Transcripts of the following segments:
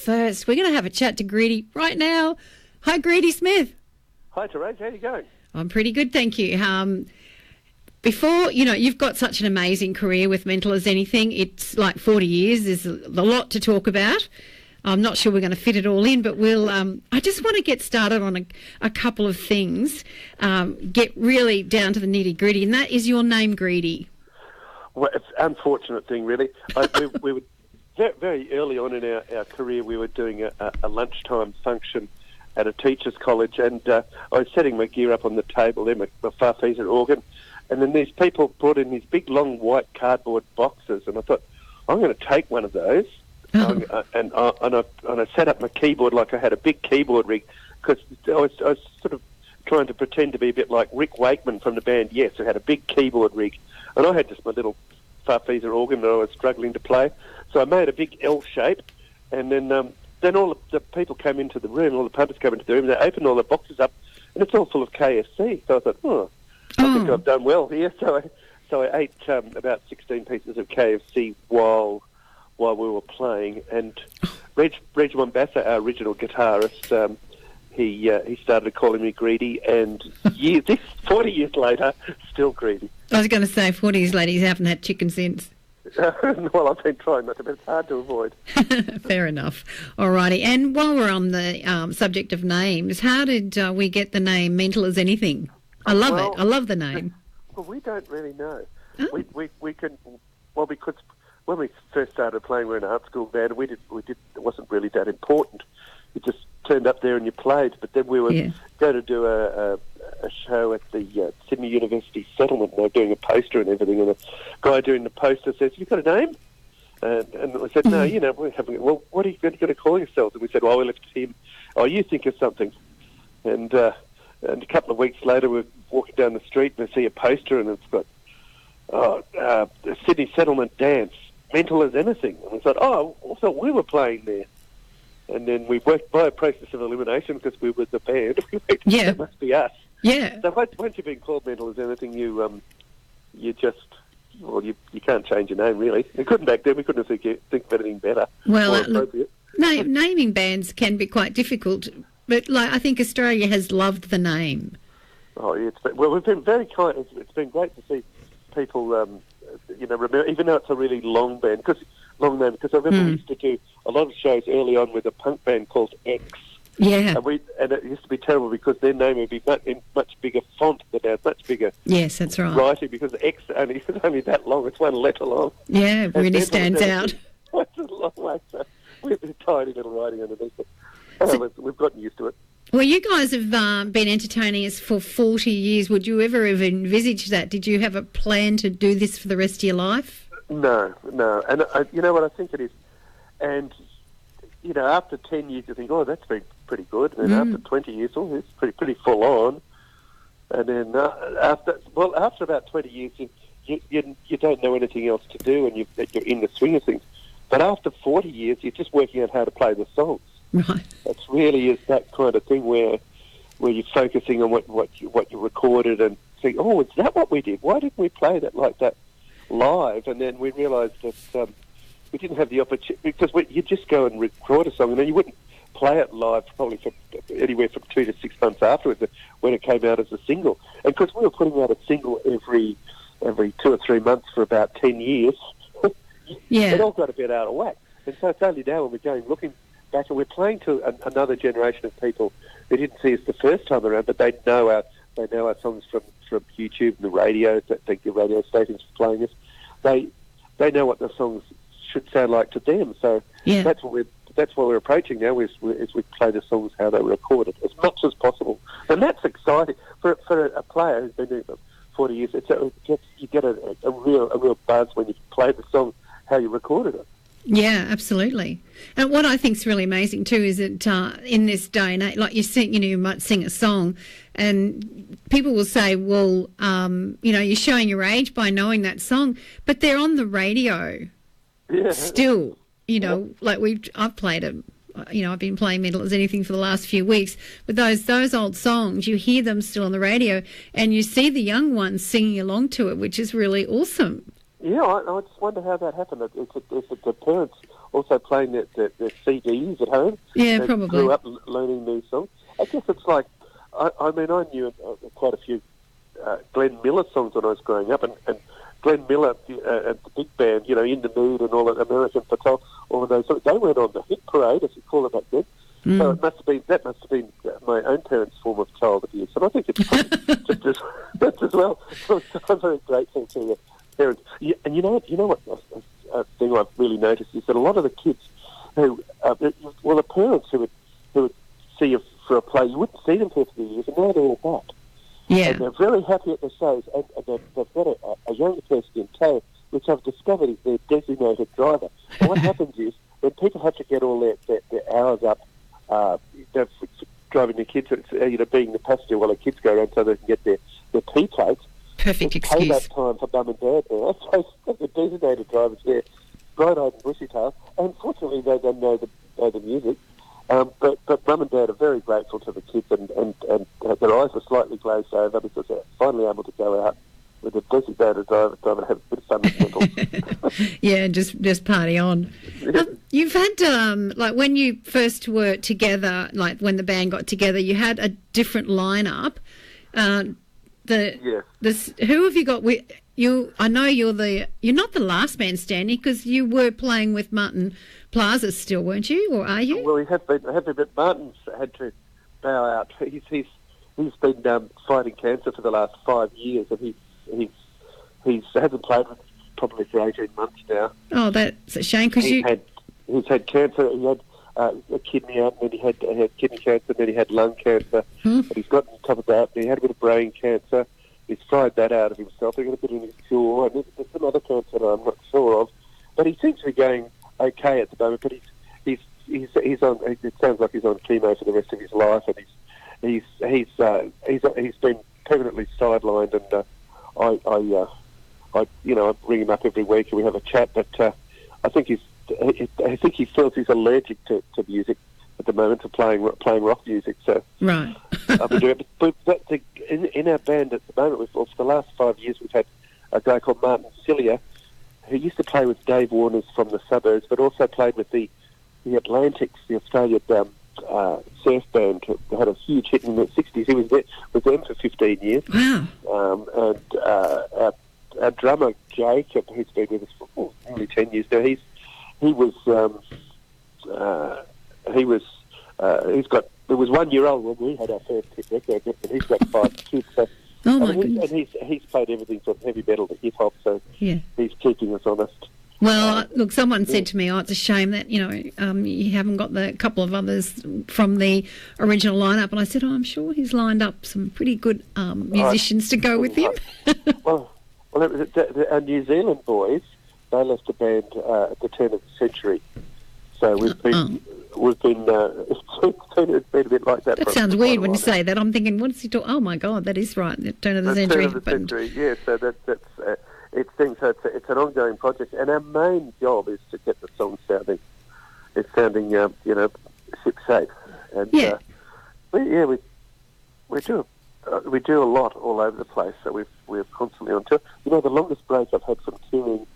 first, we're going to have a chat to Greedy right now. Hi, Greedy Smith. Hi, Therase. How are you going? I'm pretty good, thank you. Before, you've got such an amazing career with Mental as Anything. It's like 40 years. There's a lot to talk about. I'm not sure we're going to fit it all in, but I just want to get started on a couple of things, get really down to the nitty-gritty, and that is your name, Greedy. Well, it's an unfortunate thing, really. We were very early on in our career, we were doing a lunchtime function at a teacher's college, and I was setting my gear up on the table there, my farfisa organ, and then these people brought in these big, long, white cardboard boxes, and I thought, I'm going to take one of those. And I set up my keyboard like I had a big keyboard rig, because I was sort of trying to pretend to be a bit like Rick Wakeman from the band Yes, who had a big keyboard rig, and I had just my little farfisa organ that I was struggling to play. So I made a big L shape, and then all the people came into the room, all the punters came into the room, and they opened all the boxes up, and it's all full of KFC. So I thought, I think I've done well here. So I ate about 16 pieces of KFC while we were playing, and Reg Mombassa, our original guitarist, he started calling me Greedy, and 40 years later, still Greedy. I was going to say, 40 years later, you haven't had chicken since. Well, I've been trying not to, but it's hard to avoid. Fair enough. All righty. And while we're on the subject of names, how did we get the name Mental as Anything? I love it. I love the name. Well, we don't really know. Oh. We can, well, because when we first started playing, we were in an art school band. It wasn't really that important. You just turned up there and you played. But then we were going to do a show at the Sydney University settlement. They were doing a poster and everything, and the guy doing the poster says, "You got a name?" And we said, "No, we're having." Well, what are you going to call yourselves? And we said, "Well, we'll left him. Oh, you think of something." And a couple of weeks later, we're walking down the street and we see a poster, and it's got the Sydney Settlement Dance, Mental as Anything. And we thought, I thought we were playing there. And then we worked by a process of elimination because we were the band. That must be us. Yeah. So once you've been called Mental as Anything, you can't change your name, really. We couldn't back then. We couldn't think of anything better. Well, naming bands can be quite difficult, but I think Australia has loved the name. Oh, yeah. We've been very kind. It's been great to see people, remember, even though it's a really long name, because I remember we used to do a lot of shows early on with a punk band called X. Yeah. And it used to be terrible because their name would be in much bigger font than ours, much bigger. Yes, that's right. Writing, because X is only that long. It's one letter long. Yeah, it really stands out. It's a long way. So we have tiny little writing underneath it. We've gotten used to it. Well, you guys have been entertaining us for 40 years. Would you ever have envisaged that? Did you have a plan to do this for the rest of your life? No. And you know what I think it is? And, after 10 years, you think, that's been pretty good. And after 20 years, it's pretty full on. And then after about 20 years, you don't know anything else to do, and you're in the swing of things. But after 40 years, you're just working out how to play the songs. Right. It really is that kind of thing where you're focusing on what you recorded and think, is that what we did? Why didn't we play that like that live? And then we realised that we didn't have the opportunity, because you just go and record a song and then you wouldn't play it live probably for anywhere from 2 to 6 months afterwards when it came out as a single. And because we were putting out a single every 2 or 3 months for about 10 years, it all got a bit out of whack. And so it's only now when we're going looking back, and we're playing to another generation of people who didn't see us the first time around, but they know our songs from YouTube and the radio. Thank you, radio stations for playing us. They know what the songs should sound like to them. So that's what we're approaching now. Is we play the songs how they were recorded as much as possible, and that's exciting for a player who's been doing it for 40 years. You get a real buzz when you play the song how you recorded it. Yeah, absolutely. And what I think is really amazing too is that in this day and age, like you might sing a song, and people will say, "Well, you're showing your age by knowing that song," but they're on the radio. Yeah. Still, I've played it. I've been playing Mental as Anything for the last few weeks. But those old songs, you hear them still on the radio, and you see the young ones singing along to it, which is really awesome. Yeah, I just wonder how that happened. If the parents also playing their CDs at home. Yeah, they probably. Grew up learning new songs. I guess it's like, I knew quite a few Glenn Miller songs when I was growing up, and Glenn Miller and the big band, In the Mood and all that, American Patrol, all of those songs, they went on the hit parade, as we call it back then. So that must have been my own parents' form of child abuse, and I think it's just as well. So I'm very grateful to the parents. Yeah, and you know what? A thing I've really noticed is that a lot of the kids who, the parents who would see you for a play, you wouldn't see them for a few years, and now they're all back. Yeah. And they're very happy at the shows, and they've got a younger person in tow, which I've discovered is their designated driver. And what happens is, when people have to get all their hours up, they're driving the kids, being the passenger while the kids go around so they can get their P plates. Perfect excuse. Payback time for mum and dad there. So the designated drivers there, bright-eyed and bushy-tailed. Unfortunately, they don't know the music. But mum and dad are very grateful to the kids, and their eyes are slightly glazed over because they're finally able to go out with a designated driver and have a bit of fun with people. Yeah, just party on. You've had, when you first were together, like when the band got together, you had a different lineup. Who have you got with you? I know you're not the last man standing, because you were playing with Martin Plaza still, weren't you, or are you? Well, we have been, but Martin's had to bow out. He's been fighting cancer for the last 5 years, and he hasn't played with probably for 18 months now. Oh, that's a shame, because he's had cancer. He had a kidney out, and then he had kidney cancer, and then he had lung cancer. But he's got on top of that, and he had a bit of brain cancer. He's fried that out of himself. He got a bit in his jaw, and there's some other cancer that I'm not sure of. But he seems to be going okay at the moment. But he's on. It sounds like he's on chemo for the rest of his life, and he's been permanently sidelined. And I bring him up every week, and we have a chat. But I think he feels he's allergic to music at the moment, to playing rock music. So right. I've been doing it. But in our band at the moment, for the last 5 years, we've had a guy called Martin Cillier, who used to play with Dave Warner's from the Suburbs, but also played with the Atlantics, the Australian surf band, who had a huge hit in the 60s. He was with them for 15 years. Wow. And our drummer, Jacob, who's been with us for nearly 10 years now, there was 1 year old when we had our first hit record, and he's got 5 kids. So, he's played everything from heavy metal to hip hop, so he's keeping us honest. Well, look, someone said to me, it's a shame that, you haven't got the couple of others from the original lineup. And I said, I'm sure he's lined up some pretty good musicians to go with him. well, our New Zealand boys, they left the band at the turn of the century. So we've been it's been a bit like that. That sounds weird when you say that. I'm thinking, what is he talking? Oh my God, that is right. The turn of the century. Turn of the century, yeah. So that's it's an ongoing project, and our main job is to get the song sounding ship shape. And we do a lot all over the place. So we're constantly on tour. The longest break I've had from touring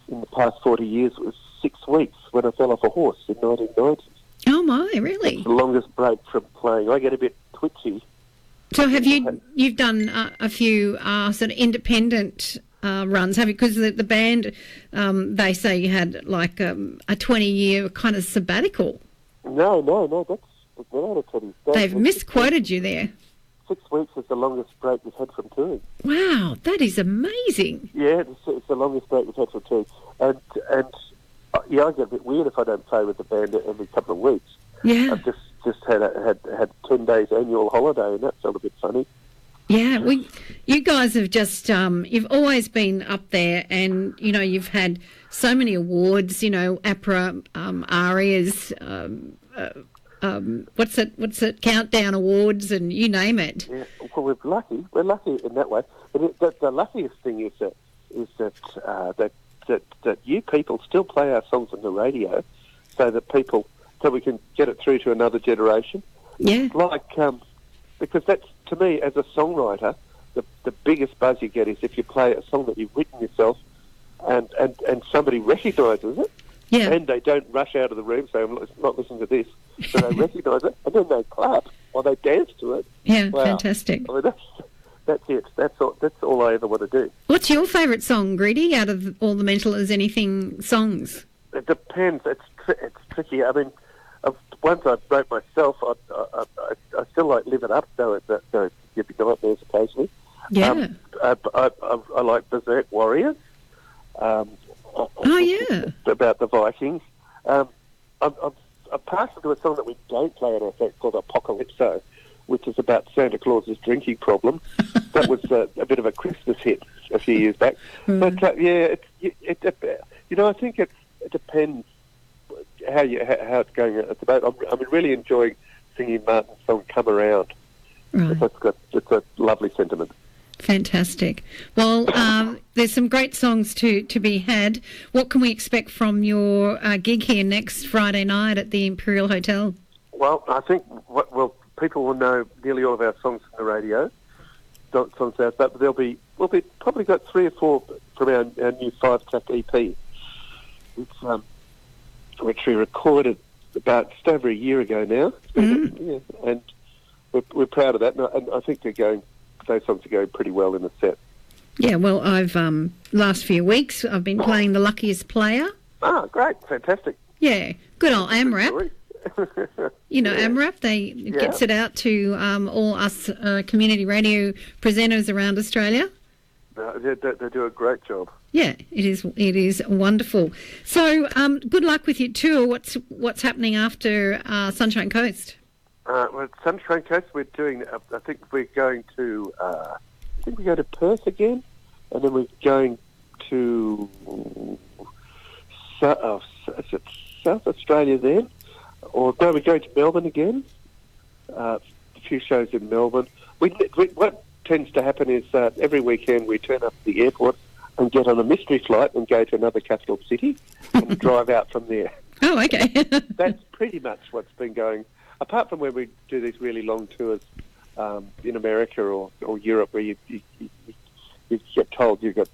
in the past 40 years was 6 weeks when I fell off a horse in 1990. Oh my, really? That's the longest break from playing. I get a bit twitchy. So have you've done a few sort of independent runs, have you? Because the band, they say you had like a 20-year kind of sabbatical. No, that's not a 20. They've misquoted you there. 6 weeks is the longest break we've had from touring. Wow, that is amazing. Yeah, it's the longest break we've had from touring. And I get a bit weird if I don't play with the band every couple of weeks. Yeah. I've just had 10 days annual holiday, and that felt a bit funny. Yeah, you guys have just, you've always been up there, and, you've had so many awards, APRA, ARIAs, what's it, Countdown Awards, and you name it. Yeah, well, we're lucky in that way. But the luckiest thing is that you people still play our songs on the radio, so we can get it through to another generation. Yeah. Because that's, to me, as a songwriter, the biggest buzz you get is if you play a song that you've written yourself and somebody recognises it. Yeah. And they don't rush out of the room, so I'm not listening to this. So they recognise it, and then they clap or they dance to it. Yeah, Wow. fantastic. I mean, that's it. That's all I ever want to do. What's your favourite song, Greedy, out of all the Mental as Anything songs? It depends. It's tricky. I mean, once I wrote myself, I still like Live It Up, though it give me nightmares occasionally. Yeah. I like Berserk Warriors. Oh, yeah. About the Vikings. I'm partial to a song that we don't play in our set called Apocalypso, which is about Santa Claus's drinking problem. That was a bit of a Christmas hit a few years back. But I think it depends how it's going at the moment. I'm really enjoying singing Martin's song "Come Around." Right. It's a lovely sentiment. Fantastic. Well, there's some great songs to be had. What can we expect from your gig here next Friday night at the Imperial Hotel? Well, I think people will know nearly all of our songs from the radio, songs out, but we'll be probably got 3 or 4 from our new 5-track EP, which we recorded about just over a year ago now. Yeah, and we're proud of that, and I think those songs are going pretty well in the set. Yeah, well, I've last few weeks I've been playing The Luckiest Player. Ah, great, fantastic. Yeah, good old AMRAP. You know, AMRAP, it gets it out to all us community radio presenters around Australia. They do a great job. Yeah, it is wonderful. So, good luck with your tour. What's happening after Sunshine Coast? Well, Sunshine Coast, we're doing. I think we're going to. We go to Perth again, and then we're going to South Australia then, or no, we're going to Melbourne again. A few shows in Melbourne. What tends to happen is every weekend we turn up at the airport and get on a mystery flight and go to another capital city and drive out from there. Oh, okay. That's pretty much what's been going. Apart from when we do these really long tours in America or Europe, where you get told you've got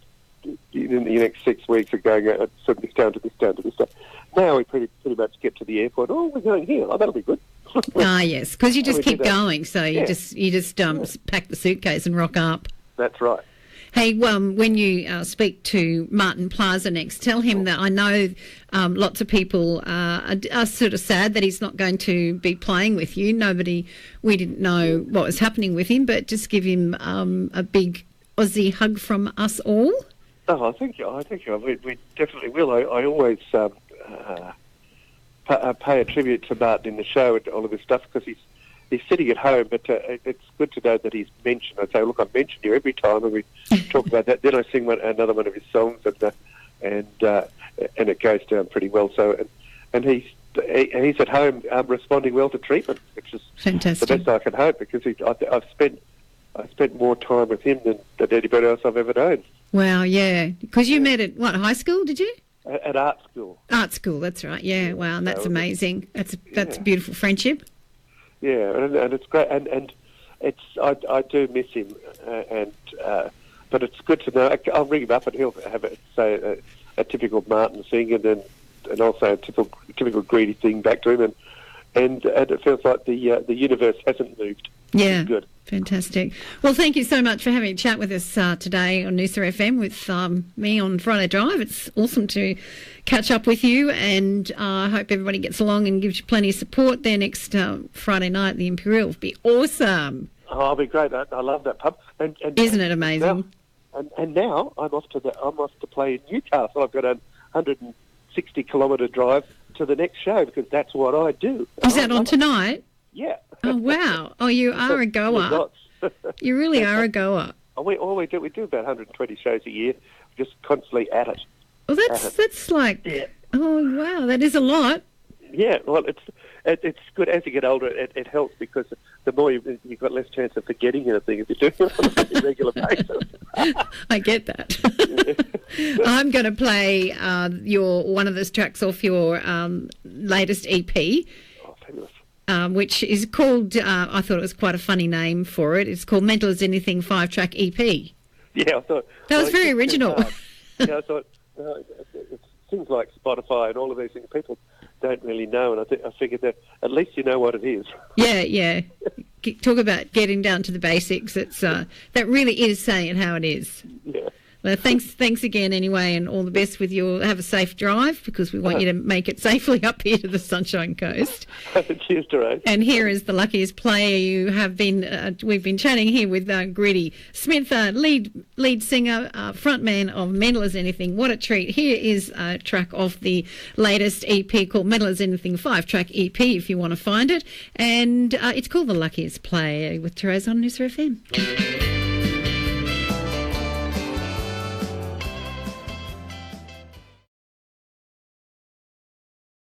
in the next 6 weeks of going from this town to this town to this town. Now we pretty much get to the airport. Oh, we're going here. Oh, that'll be good. Yes, because you just keep going. So you just pack the suitcase and rock up. That's right. Hey, when you speak to Martin Plaza next, tell him that I know lots of people are sort of sad that he's not going to be playing with you. We didn't know what was happening with him, but just give him a big Aussie hug from us all. Oh, I think we definitely will. I always pay a tribute to Martin in the show and all of this stuff because he's sitting at home, but it's good to know that he's mentioned. I say, look, I mention you every time, and we talk about that. Then I sing another one of his songs, and it goes down pretty well. So, and he's at home responding well to treatment, which is fantastic. The best I can hope, because I've spent more time with him than anybody else I've ever known. Wow, yeah, because you met at high school, did you? At art school. Art school, that's right. Yeah, wow, and that's amazing. That's a beautiful friendship. Yeah, and it's great, and I do miss him, but it's good to know. I'll ring him up and he'll have a typical Martin thing, and also a typical Greedy thing back to him, and it feels like the universe hasn't moved. Yeah, good. Fantastic. Well, thank you so much for having a chat with us today on Noosa FM with me on Friday Drive. It's awesome to catch up with you, and I hope everybody gets along and gives you plenty of support there next Friday night at the Imperial. It'll be awesome. Oh, it'll be great. I love that pub. And isn't it amazing? Now I'm off to play in Newcastle. I've got a 160-kilometre drive to the next show because that's what I do. Is that on tonight? Yeah. Oh, wow. Oh, you are a goer. You really are a goer. We do about 120 shows a year, just constantly at it. Well, that's like, oh, wow, that is a lot. Yeah, well, it's good. As you get older, it helps because the more you've got less chance of forgetting anything if you're doing it on a regular basis. I get that. I'm going to play one of the tracks off your latest EP. Oh, fabulous. Which is called, I thought it was quite a funny name for it. It's called Mental as Anything 5-track EP. Yeah, I thought... That was very original. Yeah, I thought, it's things like Spotify and all of these things, people don't really know, and I figured that at least you know what it is. Yeah. Talk about getting down to the basics. It's that really is saying how it is. Yeah. Well, thanks again anyway, and all the best with have a safe drive, because we want you to make it safely up here to the Sunshine Coast. Cheers, Therase. And here is the luckiest player. You have been. We've been chatting here with Gritty Smith, lead singer, frontman of Mental as Anything. What a treat! Here is a track off the latest EP called Mental as Anything, 5-track EP if you want to find it, and it's called The Luckiest Player with Therase on NoosaFM.